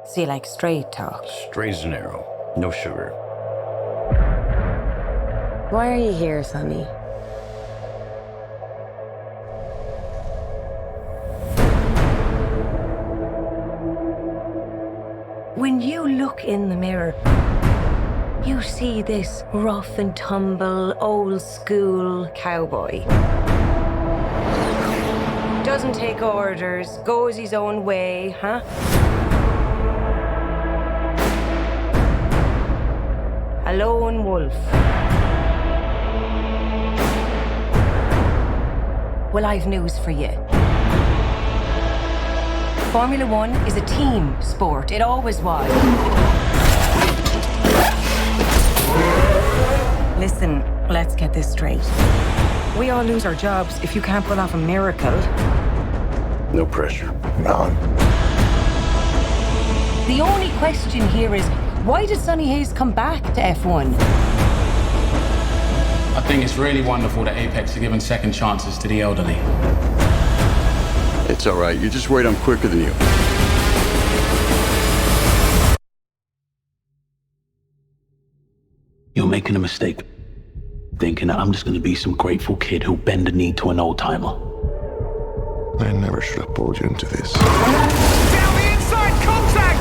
So you like straight talk? Straight as an arrow, no sugar. Why are you here, Sonny? When you look in the mirror, you see this rough and tumble, old school cowboy. Doesn't take orders, goes his own way, huh? A lone wolf. Well, I've news for you. Formula One is a team sport. It always was. Listen, let's get this straight. We all lose our jobs if you can't pull off a miracle. No pressure. None. The only question here is, why did Sonny Hayes come back to F1? I think it's really wonderful that Apex are giving second chances to the elderly. It's all right. You're just worried I'm quicker than you. You're making a mistake, thinking that I'm just going to be some grateful kid who'll bend the knee to an old-timer. I never should have pulled you into this. Down the inside, contact!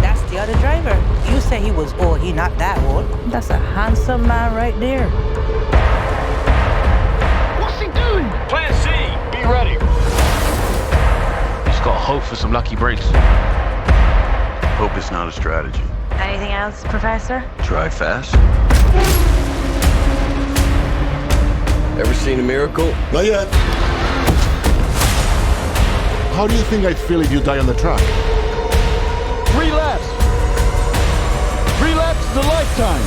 That's the other driver. You say he was old, he not that old. That's a handsome man right there. What's he doing? Plan C, be ready. Just gotta hope for some lucky breaks. Hope it's not a strategy. Anything else, Professor? Drive fast. Ever seen a miracle? Not yet. How do you think I'd feel if you die on the track? 3 laps. 3 laps is a lifetime.